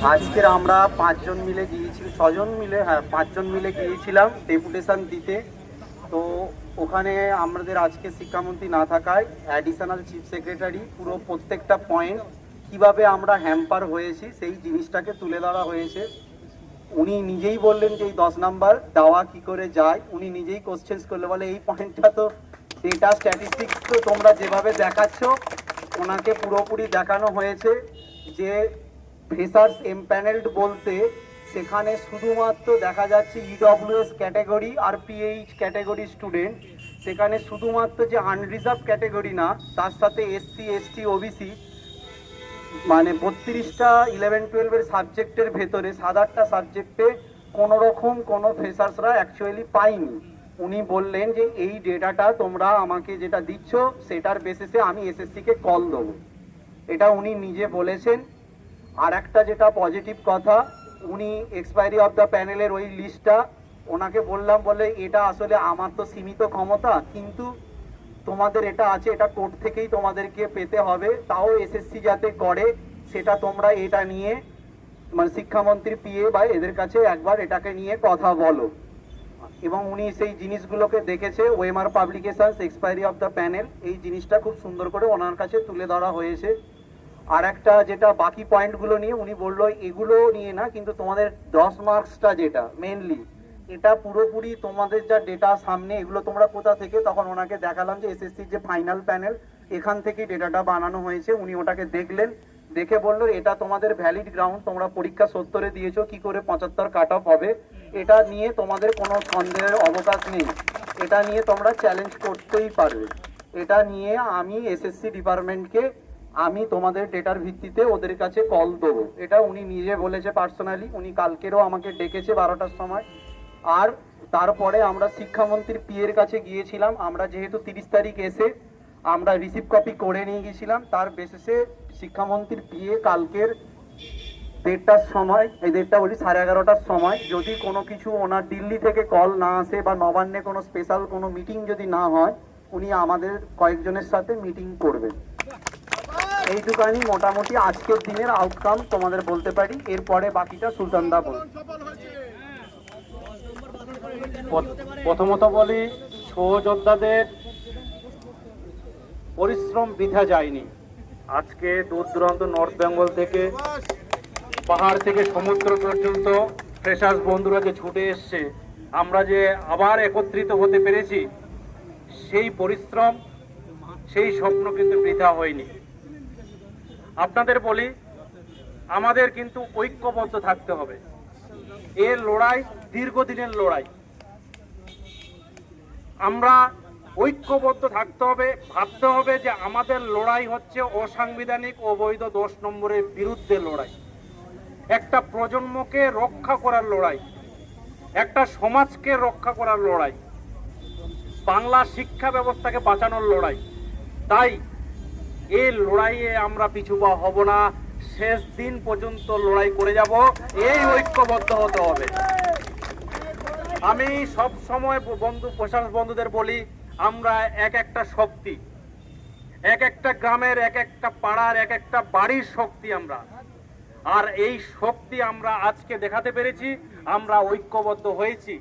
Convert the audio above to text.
আজকের আমরা 5 জন মিলে গিয়েছি, 6 জন মিলে, হ্যাঁ 5 জন মিলে গিয়েছিলাম ডেপুটেশন দিতে। তো ওখানে আমাদের আজকে শিক্ষামন্ত্রী না থাকায় অ্যাডিশনাল চিফ সেক্রেটারি পুরো প্রত্যেকটা পয়েন্ট কিভাবে আমরা হ্যাম্পার হয়েছি সেই জিনিসটাকে তুলে ধরা হয়েছে। উনি নিজেই বললেন যে এই 10 নাম্বার দেওয়া কি করে যায়, উনি নিজেই কোশ্চেন্স করলে বলে এই পয়েন্টটা তো ডেটা স্ট্যাটিস্টিক্স তো তোমরা যেভাবে দেখাচ্ছ ওনাকে পুরোপুরি দেখানো হয়েছে যে ফ্রেশার্স এমপ্যানেলড বলতে সেখানে শুধুমাত্র দেখা যাচ্ছে ইডব্লিউএস ক্যাটাগরি আর পিএইচ ক্যাটাগরি স্টুডেন্ট, সেখানে শুধুমাত্র যে আনরিজার্ভ ক্যাটাগরি না তার সাথে এসসি এসটি ওবিসি মানে 32টা 11-12-এর সাবজেক্টের ভেতরে 7-8টা সাবজেক্টে কোনো রকম কোনো ফ্রেশার্সরা অ্যাকচুয়ালি পাইনি। উনি বললেন যে এই ডেটাটা তোমরা আমাকে যেটা দিচ্ছ সেটার বেসিসে আমি এসএসসিকে কল দেবো, এটা উনি নিজে বলেছেন। আর একটা যেটা পজিটিভ কথা, উনি এক্সপায়ারি অফ দ্য প্যানেলের ওই লিস্টটা ওনাকে বললাম, বলে এটা আসলে আমার তো সীমিত ক্ষমতা, কিন্তু তোমাদের এটা আছে, এটা কোর্ট থেকেই তোমাদেরকে পেতে হবে, তাও এসএসসি যাতে করে সেটা তোমরা এটা নিয়ে মানে শিক্ষামন্ত্রী পিএ বা এদের কাছে একবার এটাকে নিয়ে কথা বলো। এবং উনি সেই জিনিসগুলোকে দেখেছে, OMR publications expiry of the panel, এই জিনিসটা খুব সুন্দর করে ওনার কাছে তুলে ধরা হয়েছে। আর একটা যেটা বাকি পয়েন্টগুলো নিয়ে উনি বললো এগুলো নিয়ে না, কিন্তু তোমাদের 10 মার্কসটা যেটা মেনলি এটা পুরোপুরি তোমাদের যা ডেটা সামনে এগুলো তোমরা কোথা থেকে, তখন ওনাকে দেখালাম যে এসএসসির যে ফাইনাল প্যানেল এখান থেকেই ডেটাটা বানানো হয়েছে। উনি ওটাকে দেখলেন, দেখে বললো এটা তোমাদের ভ্যালিড গ্রাউন্ড, তোমরা পরীক্ষা 70-এ দিয়েছো, কি করে 75 কাট অফ হবে এটা নিয়ে তোমাদের কোনো সন্দেহের অবকাশ নেই, এটা নিয়ে তোমরা চ্যালেঞ্জ করতেই পারবে। এটা নিয়ে আমি এসএসসি ডিপার্টমেন্টকে আমি তোমাদের ডেটার ভিত্তিতে ওদের কাছে কল দেবো, এটা উনি নিজে বলেছে পার্সোনালি। উনি কালকেরও আমাকে ডেকেছে 12টার সময়। আর তারপরে আমরা শিক্ষামন্ত্রীর পিএর কাছে গিয়েছিলাম, আমরা যেহেতু 30 তারিখ এসে আমরা রিসিভ কপি করে নিয়ে গিয়েছিলাম, তার বেসিসে শিক্ষামন্ত্রীর পিএ কালকের 1:30টার সময়, এই 1:30 বলি 11:30টার সময় যদি কোনো কিছু ওনার দিল্লি থেকে কল না আসে বা নবান্নে কোনো স্পেশাল কোনো মিটিং যদি না হয়, উনি আমাদের কয়েকজনের সাথে মিটিং করবেন। এইটুকানি মোটামুটি আজকের দিনের আউটকাম তোমাদের বলতে পারি, এরপরে বাকিটা সুলতান দা বলুন। প্রথমত বলি, সহযোদ্ধাদের পরিশ্রম বৃথা যায়নি। আজকে দূর দূরান্ত নর্থ বেঙ্গল থেকে পাহাড় থেকে সমুদ্র পর্যন্ত ফ্রেশার্স বন্ধুরা যে ছুটে এসছে, আমরা যে আবার একত্রিত হতে পেরেছি, সেই পরিশ্রম সেই স্বপ্ন কিন্তু বৃথা হয়নি। আপনাদের বলি, আমাদের কিন্তু ঐক্যবদ্ধ থাকতে হবে। এর লড়াই দীর্ঘদিনের লড়াই, আমরা ঐক্যবদ্ধ থাকতে হবে। ভাবতে হবে যে আমাদের লড়াই হচ্ছে অসাংবিধানিক অবৈধ 10 নম্বরের বিরুদ্ধে লড়াই, একটা প্রজন্মকে রক্ষা করার লড়াই, একটা সমাজকে রক্ষা করার লড়াই, বাংলা শিক্ষা ব্যবস্থাকে বাঁচানোর লড়াই। তাই এই লড়াইয়ে আমরা পিছুপা হব না, শেষ দিন পর্যন্ত লড়াই করে যাব, এই ঐক্যবদ্ধ হতে হবে। আমি সব সময় প্রশাসন বন্ধুদের বলি, আমরা এক একটা শক্তি, এক একটা গ্রামের, এক একটা পাড়ার, এক একটা বাড়ির শক্তি আমরা। আর এই শক্তি আমরা আজকে দেখাতে পেরেছি, আমরা ঐক্যবদ্ধ হয়েছি।